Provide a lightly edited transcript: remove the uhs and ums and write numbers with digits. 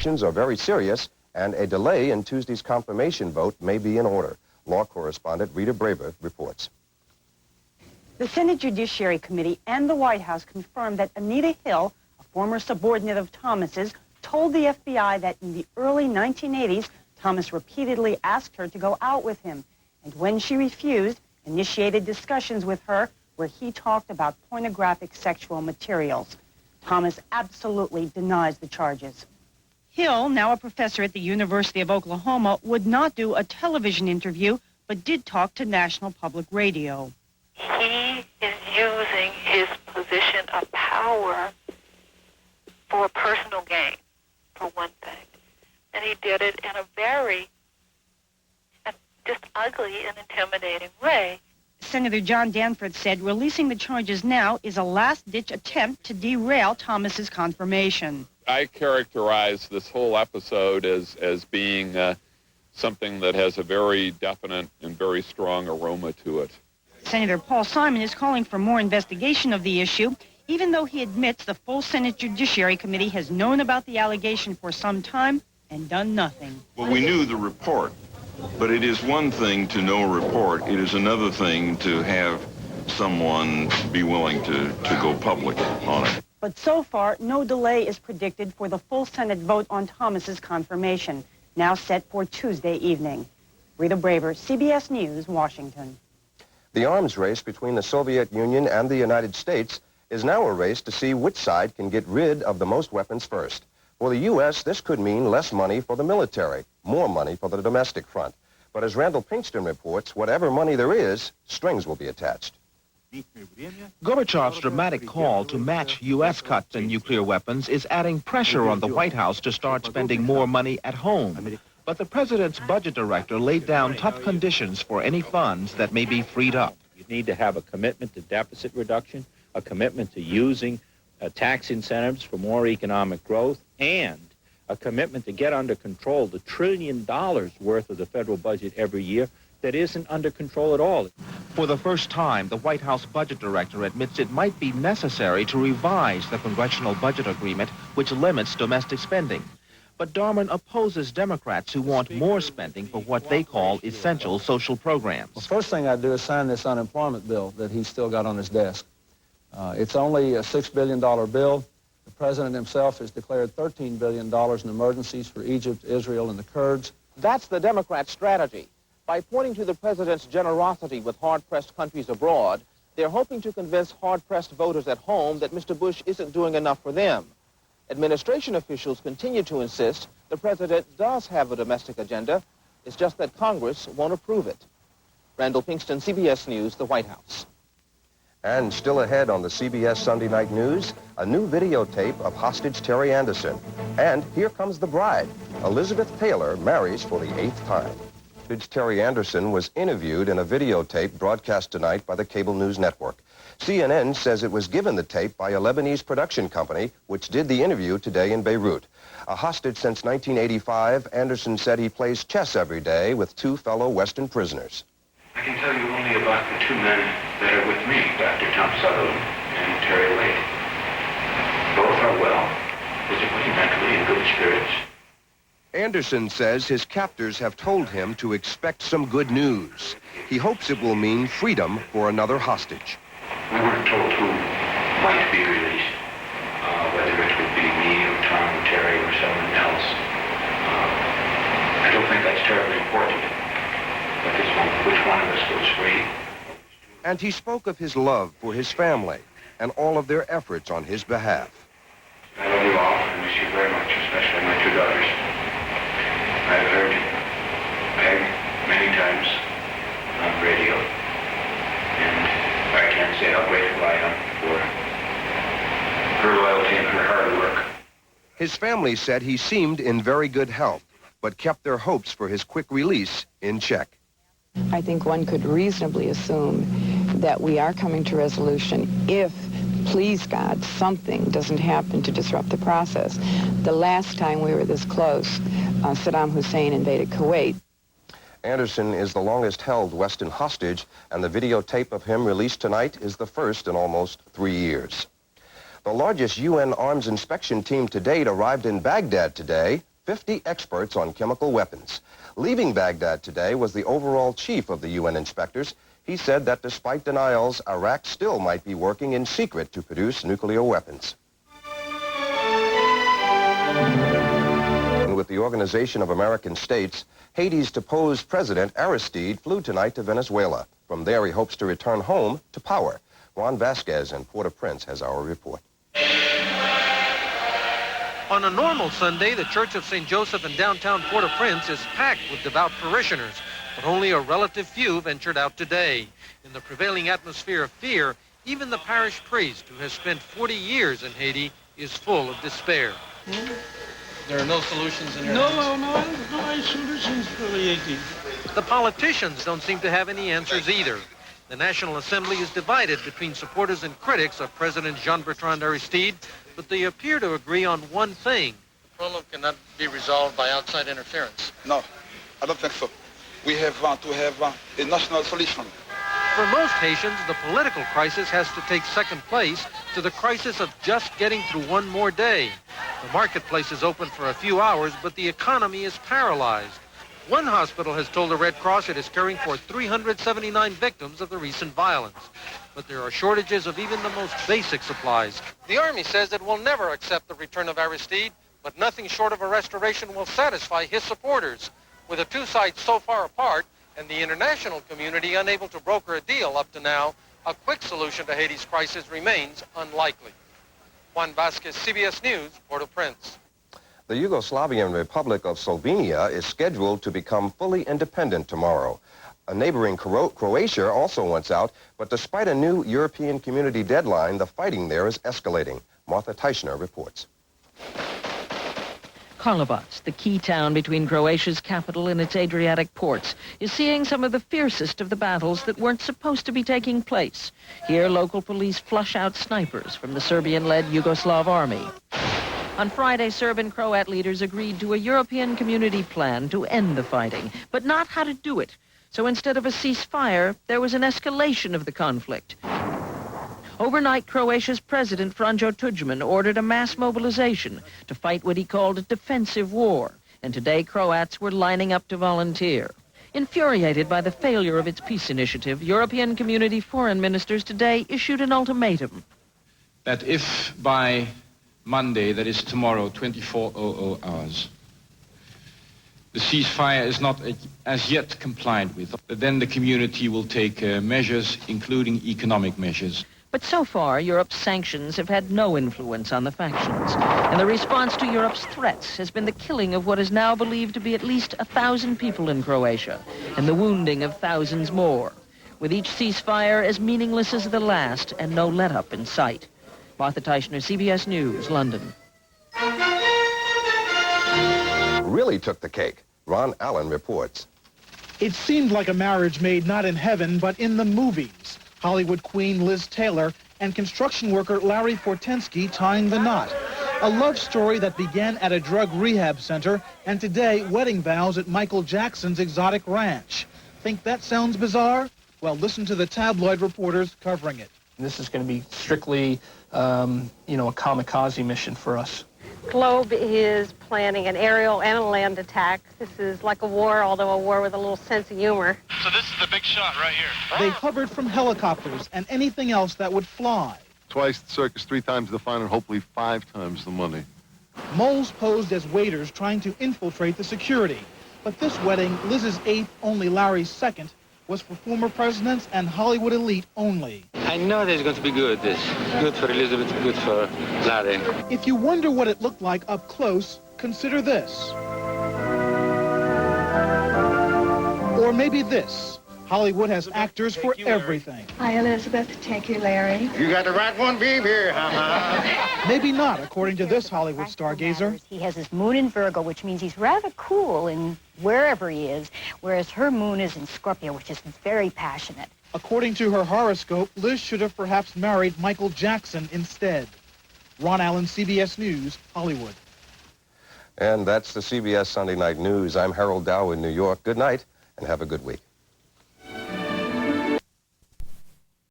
allegations are very serious, and a delay in Tuesday's confirmation vote may be in order. Law correspondent Rita Braver reports. The Senate Judiciary Committee and the White House confirmed that Anita Hill, a former subordinate of Thomas's, told the FBI that in the early 1980s, Thomas repeatedly asked her to go out with him, and when she refused, initiated discussions with her where he talked about pornographic sexual materials. Thomas absolutely denies the charges. Hill, now a professor at the University of Oklahoma, would not do a television interview, but did talk to National Public Radio. He is using his position of power for personal gain, for one thing. And he did it in a very just ugly and intimidating way. Senator John Danforth said releasing the charges now is a last-ditch attempt to derail Thomas's confirmation. I characterize this whole episode as being something that has a very definite and very strong aroma to it. Senator Paul Simon is calling for more investigation of the issue, even though he admits the full Senate Judiciary Committee has known about the allegation for some time and done nothing. Well, we knew the report, but it is one thing to know a report. It is another thing to have someone be willing to go public on it. But so far, no delay is predicted for the full Senate vote on Thomas's confirmation, now set for Tuesday evening. Rita Braver, CBS News, Washington. The arms race between the Soviet Union and the United States is now a race to see which side can get rid of the most weapons first. For the U.S., this could mean less money for the military, more money for the domestic front. But as Randall Pinkston reports, whatever money there is, strings will be attached. Gorbachev's dramatic call to match U.S. cuts in nuclear weapons is adding pressure on the White House to start spending more money at home. But the president's budget director laid down tough conditions for any funds that may be freed up. You need to have a commitment to deficit reduction, a commitment to using tax incentives for more economic growth, and a commitment to get under control the $1 trillion worth of the federal budget every year that isn't under control at all. For the first time, the White House budget director admits it might be necessary to revise the congressional budget agreement, which limits domestic spending. But Darman opposes Democrats who want more spending for what they call essential social programs. Well, first thing I'd do is sign this unemployment bill that he's still got on his desk. It's only a $6 billion bill. The president himself has declared $13 billion in emergencies for Egypt, Israel, and the Kurds. That's the Democrat strategy. By pointing to the president's generosity with hard-pressed countries abroad, they're hoping to convince hard-pressed voters at home that Mr. Bush isn't doing enough for them. Administration officials continue to insist the president does have a domestic agenda. It's just that Congress won't approve it. Randall Pinkston, CBS News, the White House. And still ahead on the CBS Sunday Night News, a new videotape of hostage Terry Anderson. And here comes the bride. Elizabeth Taylor marries for the 8th time. Hostage Terry Anderson was interviewed in a videotape broadcast tonight by the cable news network. CNN says it was given the tape by a Lebanese production company, which did the interview today in Beirut. A hostage since 1985, Anderson said he plays chess every day with 2 fellow Western prisoners. I can tell you only about the 2 men that are with me, Dr. Tom Sutherland and Terry Lake. Both are well, physically, mentally, in good spirits. Anderson says his captors have told him to expect some good news. He hopes it will mean freedom for another hostage. We weren't told who might be released, whether it would be me or Tom or Terry or someone else. I don't think that's terribly important. But which one of us goes free? And he spoke of his love for his family and all of their efforts on his behalf. I love you all. I miss you very much, especially my 2 daughters. I've heard Peg many times on radio, and I can't say how grateful I am for her loyalty and her hard work. His family said he seemed in very good health, but kept their hopes for his quick release in check. I think one could reasonably assume that we are coming to resolution if, please God, something doesn't happen to disrupt the process. The last time we were this close, Saddam Hussein invaded Kuwait. Anderson is the longest-held Western hostage, and the videotape of him released tonight is the first in almost 3 years. The largest UN arms inspection team to date arrived in Baghdad today 50 experts on chemical weapons. Leaving Baghdad today was the overall chief of the UN inspectors. He said that despite denials, Iraq still might be working in secret to produce nuclear weapons. And with the Organization of American States, Haiti's deposed President Aristide flew tonight to Venezuela. From there, he hopes to return home to power. Juan Vasquez in Port-au-Prince has our report. On a normal Sunday, the Church of St. Joseph in downtown Port-au-Prince is packed with devout parishioners, but only a relative few ventured out today. In the prevailing atmosphere of fear, even the parish priest, who has spent 40 years in Haiti, is full of despair. There are no solutions in your hands? No solutions for Haiti. The politicians don't seem to have any answers either. The National Assembly is divided between supporters and critics of President Jean-Bertrand Aristide, but they appear to agree on one thing. The problem cannot be resolved by outside interference. No, I don't think so. We have to have a national solution. For most Haitians, the political crisis has to take second place to the crisis of just getting through one more day. The marketplace is open for a few hours, but the economy is paralyzed. One hospital has told the Red Cross it is caring for 379 victims of the recent violence. But there are shortages of even the most basic supplies. The Army says it will never accept the return of Aristide, but nothing short of a restoration will satisfy his supporters. With the two sides so far apart, and the international community unable to broker a deal up to now, a quick solution to Haiti's crisis remains unlikely. Juan Vasquez, CBS News, Port-au-Prince. The Yugoslavian Republic of Slovenia is scheduled to become fully independent tomorrow. A neighboring Croatia also wants out, but despite a new European Community deadline, the fighting there is escalating. Martha Teichner reports. Karlovac, the key town between Croatia's capital and its Adriatic ports, is seeing some of the fiercest of the battles that weren't supposed to be taking place. Here, local police flush out snipers from the Serbian-led Yugoslav army. On Friday, Serb and Croat leaders agreed to a European Community plan to end the fighting, but not how to do it. So instead of a ceasefire, there was an escalation of the conflict. Overnight, Croatia's President Franjo Tudjman ordered a mass mobilization to fight what he called a defensive war, and today Croats were lining up to volunteer. Infuriated by the failure of its peace initiative, European Community foreign ministers today issued an ultimatum. That if by Monday, that is tomorrow, 24:00 hours, the ceasefire is not as yet complied with, then the community will take measures, including economic measures. But so far, Europe's sanctions have had no influence on the factions. And the response to Europe's threats has been the killing of what is now believed to be at least 1,000 people in Croatia, and the wounding of thousands more, with each ceasefire as meaningless as the last and no let-up in sight. Martha Teichner, CBS News, London. Really took the cake. Ron Allen reports. It seemed like a marriage made not in heaven, but in the movies. Hollywood queen Liz Taylor and construction worker Larry Fortensky tying the knot. A love story that began at a drug rehab center and today wedding vows at Michael Jackson's exotic ranch. Think that sounds bizarre? Well, listen to the tabloid reporters covering it. This is going to be strictly, a kamikaze mission for us. Globe is planning an aerial and a land attack. This is like a war, although a war with a little sense of humor. So this is the big shot right here. They hovered from helicopters and anything else that would fly. Twice the circus, 3 times the fun, and hopefully 5 times the money. Moles posed as waiters trying to infiltrate the security. But this wedding, Liz's 8th, only Larry's 2nd, was for former presidents and Hollywood elite only. I know that it's going to be good. It's good for Elizabeth, good for Larry. If you wonder what it looked like up close, consider this. Or maybe this. Hollywood has actors for everything. Hi, Elizabeth. Thank you, Larry. You got the right one, baby. Maybe not, according to this Hollywood stargazer. He has his moon in Virgo, which means he's rather cool in wherever he is, whereas her moon is in Scorpio, which is very passionate. According to her horoscope, Liz should have perhaps married Michael Jackson instead. Ron Allen, CBS News, Hollywood. And that's the CBS Sunday Night News. I'm Harold Dow in New York. Good night, and have a good week.